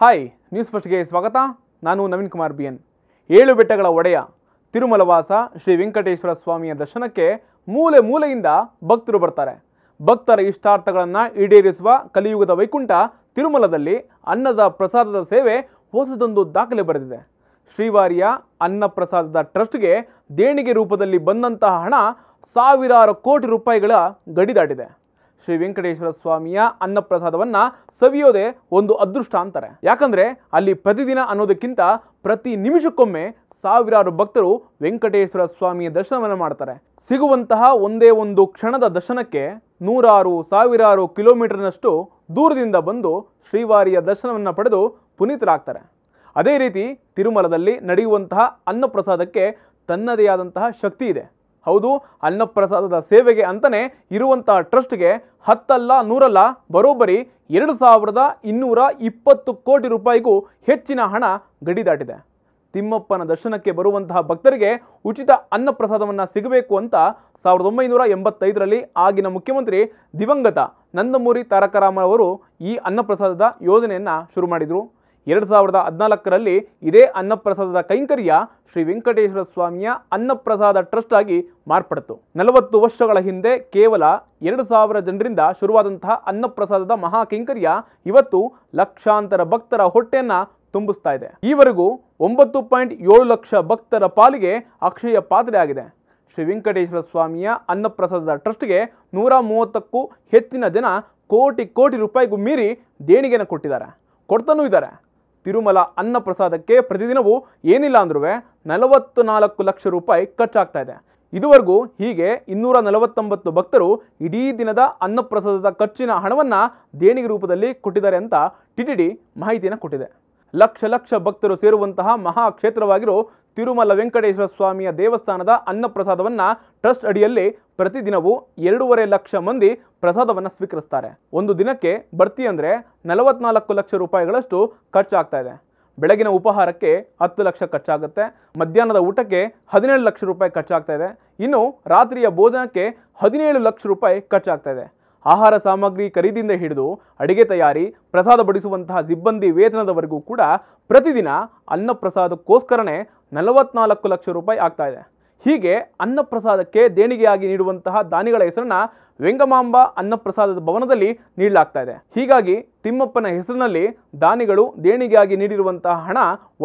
Hi news ಫಸ್ಟ್ಗೆ ಸ್ವಾಗತ. ನಾನು ನವೀನ್ ಕುಮಾರ್ BN. 7 ಬೆಟ್ಟಗಳ ಒಡೆಯ ತಿರುಮಲವಾಸ ಶ್ರೀ ವೆಂಕಟೇಶ್ವರ ಸ್ವಾಮಿಯ ದರ್ಶನಕ್ಕೆ ಮೂಲೆ ಮೂಲೆಯಿಂದ ಭಕ್ತರು ಬರ್ತಾರೆ. ಭಕ್ತರ ಇಷ್ಟಾರ್ಥಗಳನ್ನು ಈಡೇರಿಸುವ ಕಲಿಯುಗದ ವೈಕುಂಠ ತಿರುಮಲದಲ್ಲಿ ಅನ್ನದ ಪ್ರಸಾದದ ಸೇವೆ ಹೊಸದೊಂದು ದಾಖಲೆ ಬರೆದಿದೆ. ಶ್ರೀವಾರಿಯ ಅನ್ನ ಪ್ರಸಾದದ ಟ್ರಸ್ಟ್ಗೆ ದೇಣಿಗೆ ರೂಪದಲ್ಲಿ ಬಂದಂತಹ ಹಣ ಸಾವಿರಾರು ಕೋಟಿ ರೂಪಾಯಿಗಳ ಗಡಿ ದಾಟಿದೆ. ಶ್ರೀ ವೆಂಕಟೇಶ್ವರ ಸ್ವಾಮಿಯ ಅನ್ನಪ್ರಸಾದವನ್ನ ಸವಿಯೋದೇ ಒಂದು ಅದೃಷ್ಟ ಅಂತಾರೆ. ಯಾಕಂದ್ರೆ ಅಲ್ಲಿ ಪ್ರತಿದಿನ ಅನ್ನೋದಕ್ಕಿಂತ ಪ್ರತಿ ನಿಮಿಷಕ್ಕೊಮ್ಮೆ ಸಾವಿರಾರು ಭಕ್ತರು ವೆಂಕಟೇಶ್ವರ ಸ್ವಾಮಿಯ ದರ್ಶನವನ್ನು ಮಾಡ್ತಾರೆ. ಸಿಗುವಂತಹ ಒಂದೇ ಒಂದು ಕ್ಷಣದ ದರ್ಶನಕ್ಕೆ ನೂರಾರು ಸಾವಿರಾರು ಕಿಲೋಮೀಟರ್ನಷ್ಟು ದೂರದಿಂದ ಬಂದು ಶ್ರೀವಾರಿಯ ದರ್ಶನವನ್ನು ಪಡೆದು ಪುನೀತರಾಗ್ತಾರೆ. ಅದೇ ರೀತಿ ತಿರುಮಲದಲ್ಲಿ ನಡೆಯುವಂತಹ ಅನ್ನಪ್ರಸಾದಕ್ಕೆ ತನ್ನದೇ ಆದಂತಹ ಶಕ್ತಿ ಇದೆ. ಹೌದು, ಅನ್ನಪ್ರಸಾದದ ಸೇವೆಗೆ ಅಂತಲೇ ಇರುವಂತಹ ಟ್ರಸ್ಟ್ಗೆ 10 ಅಲ್ಲ 100 ಅಲ್ಲ ಬರೋಬ್ಬರಿ 2220 ಕೋಟಿ ರೂಪಾಯಿಗೂ ಹೆಚ್ಚಿನ ಹಣ ಗಡಿ ದಾಟಿದೆ. ತಿಮ್ಮಪ್ಪನ ದರ್ಶನಕ್ಕೆ ಬರುವಂತಹ ಭಕ್ತರಿಗೆ ಉಚಿತ ಅನ್ನಪ್ರಸಾದವನ್ನು ಸಿಗಬೇಕು ಅಂತ 1985ರಲ್ಲಿ ಆಗಿನ ಮುಖ್ಯಮಂತ್ರಿ ದಿವಂಗತ ನಂದಮೂರಿ ತಾರಕ ರಾಮರವರು ಈ ಅನ್ನಪ್ರಸಾದದ ಯೋಜನೆಯನ್ನು ಶುರು ಮಾಡಿದರು. 2014ರಲ್ಲಿ ಇದೇ ಅನ್ನಪ್ರಸಾದದ ಕೈಂಕರ್ಯ ಶ್ರೀ ವೆಂಕಟೇಶ್ವರ ಸ್ವಾಮಿಯ ಅನ್ನಪ್ರಸಾದ ಟ್ರಸ್ಟ್ ಆಗಿ ಮಾರ್ಪಡಿತು. 40 ವರ್ಷಗಳ ಹಿಂದೆ ಕೇವಲ 2000 ಜನರಿಂದ ಶುರುವಾದಂತಹ ಅನ್ನಪ್ರಸಾದದ ಮಹಾ ಕೈಂಕರ್ಯ ಇವತ್ತು ಲಕ್ಷಾಂತರ ಭಕ್ತರ ಹೊಟ್ಟೆಯನ್ನ ತುಂಬಿಸ್ತಾ ಇದೆ. ಈವರೆಗೂ 9.7 ಲಕ್ಷ ಭಕ್ತರ ಪಾಲಿಗೆ ಅಕ್ಷಯ ಪಾತ್ರೆ ಆಗಿದೆ. ಶ್ರೀ ವೆಂಕಟೇಶ್ವರ ಸ್ವಾಮಿಯ ಅನ್ನಪ್ರಸಾದದ ಟ್ರಸ್ಟ್ಗೆ 130ಕ್ಕೂ ಹೆಚ್ಚಿನ ಜನ ಕೋಟಿ ರೂಪಾಯಿಗೂ ಮೀರಿ ದೇಣಿಗೆಯನ್ನು ಕೊಡ್ತಾನೂ ಇದ್ದಾರೆ. ತಿರುಮಲ ಅನ್ನಪ್ರಸಾದಕ್ಕೆ ಪ್ರತಿದಿನವೂ ಏನಿಲ್ಲ ಅಂದ್ರೂ 44 ಲಕ್ಷ ರೂಪಾಯಿ ಖರ್ಚಾಗ್ತಾ ಇದೆ. ಇದುವರೆಗೂ ಹೀಗೆ 249 ಭಕ್ತರು ಇಡೀ ದಿನದ ಅನ್ನಪ್ರಸಾದದ ಖರ್ಚಿನ ಹಣವನ್ನು ದೇಣಿಗೆ ರೂಪದಲ್ಲಿ ಕೊಟ್ಟಿದ್ದಾರೆ ಅಂತ TTD ಮಾಹಿತಿಯನ್ನು ಕೊಟ್ಟಿದೆ. ಲಕ್ಷ ಭಕ್ತರು ಸೇರುವಂತಹ ಮಹಾಕ್ಷೇತ್ರವಾಗಿರೋ ತಿರುಮಲ ವೆಂಕಟೇಶ್ವರ ಸ್ವಾಮಿಯ ದೇವಸ್ಥಾನದ ಅನ್ನಪ್ರಸಾದವನ್ನು ಟ್ರಸ್ಟ್ ಅಡಿಯಲ್ಲಿ ಪ್ರತಿದಿನವೂ 2.5 ಲಕ್ಷ ಮಂದಿ ಪ್ರಸಾದವನ್ನು ಸ್ವೀಕರಿಸ್ತಾರೆ. ಒಂದು ದಿನಕ್ಕೆ ಬರ್ತಿ ಅಂದರೆ 44 ಲಕ್ಷ ರೂಪಾಯಿಗಳಷ್ಟು ಖರ್ಚಾಗ್ತಾ ಇದೆ. ಬೆಳಗಿನ ಉಪಹಾರಕ್ಕೆ 10 ಲಕ್ಷ ಖರ್ಚಾಗುತ್ತೆ. ಮಧ್ಯಾಹ್ನದ ಊಟಕ್ಕೆ 17 ಲಕ್ಷ ರೂಪಾಯಿ ಖರ್ಚಾಗ್ತಾ ಇದೆ. ಇನ್ನು ರಾತ್ರಿಯ ಭೋಜನಕ್ಕೆ 17 ಲಕ್ಷ ರೂಪಾಯಿ ಖರ್ಚಾಗ್ತಾ ಇದೆ. ಆಹಾರ ಸಾಮಗ್ರಿ ಖರೀದಿಯಿಂದ ಹಿಡಿದು ಅಡಿಗೆ ತಯಾರಿ, ಪ್ರಸಾದ ಬಡಿಸುವಂತಹ ಸಿಬ್ಬಂದಿ ವೇತನದವರೆಗೂ ಕೂಡ ಪ್ರತಿದಿನ ಅನ್ನಪ್ರಸಾದಕ್ಕೋಸ್ಕರನೇ 44 ಲಕ್ಷ ರೂಪಾಯಿ ಆಗ್ತಾ ಇದೆ. ಹೀಗೆ ಅನ್ನಪ್ರಸಾದಕ್ಕೆ ದೇಣಿಗೆಯಾಗಿ ನೀಡುವಂತಹ ದಾನಿಗಳ ಹೆಸರನ್ನ ವೆಂಗಮಾಂಬ ಅನ್ನಪ್ರಸಾದದ ಭವನದಲ್ಲಿ ನೀಡಲಾಗ್ತಾ ಇದೆ. ಹೀಗಾಗಿ ತಿಮ್ಮಪ್ಪನ ಹೆಸರಿನಲ್ಲಿ ದಾನಿಗಳು ದೇಣಿಗೆಯಾಗಿ ನೀಡಿರುವಂತಹ ಹಣ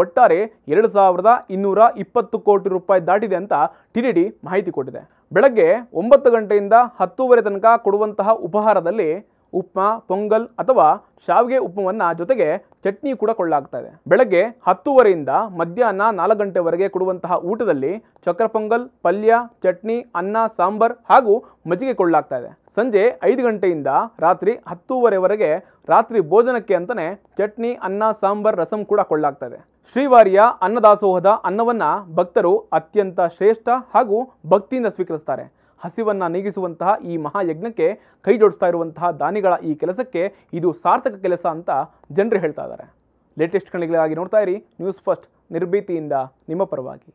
ಒಟ್ಟಾರೆ 2220 ಕೋಟಿ ರೂಪಾಯಿ ದಾಟಿದೆ ಅಂತ TTD ಮಾಹಿತಿ ಕೊಟ್ಟಿದೆ. ಬೆಳಗ್ಗೆ 9 ಗಂಟೆಯಿಂದ 10:30 ತನಕ ಕೊಡುವಂತಹ ಉಪಹಾರದಲ್ಲಿ ಉಪ್ಮಾ, ಪೊಂಗಲ್ ಅಥವಾ ಶಾವಿಗೆ ಉಪ್ಪವನ್ನು ಜೊತೆಗೆ ಚಟ್ನಿ ಕೂಡ ಕೊಳ್ಳಲಾಗ್ತಾ ಇದೆ. ಬೆಳಗ್ಗೆ 10:30ರಿಂದ ಮಧ್ಯಾಹ್ನ 4 ಗಂಟೆವರೆಗೆ ಕೊಡುವಂತಹ ಊಟದಲ್ಲಿ ಚಕ್ರ ಪೊಂಗಲ್, ಪಲ್ಯ, ಚಟ್ನಿ, ಅನ್ನ, ಸಾಂಬಾರ್ ಹಾಗೂ ಮಜ್ಜಿಗೆ ಕೊಳ್ಳಲಾಗ್ತಾ ಇದೆ. ಸಂಜೆ 5 ಗಂಟೆಯಿಂದ ರಾತ್ರಿ 10:30ವರೆಗೆ ರಾತ್ರಿ ಭೋಜನಕ್ಕೆ ಅಂತಾನೆ ಚಟ್ನಿ, ಅನ್ನ, ಸಾಂಬಾರ್, ರಸಂ ಕೂಡ ಕೊಳ್ಳಲಾಗ್ತಾ ಇದೆ. ಶ್ರೀವಾರಿಯ ಅನ್ನದಾಸೋಹದ ಅನ್ನವನ್ನ ಭಕ್ತರು ಅತ್ಯಂತ ಶ್ರೇಷ್ಠ ಹಾಗೂ ಭಕ್ತಿಯಿಂದ ಸ್ವೀಕರಿಸ್ತಾರೆ. ಹಸಿವನ್ನ ನೀಗಿಸುವಂತಹ ಈ ಮಹಾಯಜ್ಞಕ್ಕೆ ಕೈ ಜೋಡಿಸ್ತಾ ಇರುವಂತಹ ದಾನಿಗಳ ಈ ಕೆಲಸಕ್ಕೆ ಇದು ಸಾರ್ಥಕ ಕೆಲಸ ಅಂತ ಜನರು ಹೇಳ್ತಾ ಇದ್ದಾರೆ. ಲೇಟೆಸ್ಟ್ ಕಣಿಗಳಿಗಾಗಿ ನೋಡ್ತಾ ಇರಿ ನ್ಯೂಸ್ ಫಸ್ಟ್, ನಿರ್ಭೀತಿಯಿಂದ ನಿಮ್ಮ ಪರವಾಗಿ.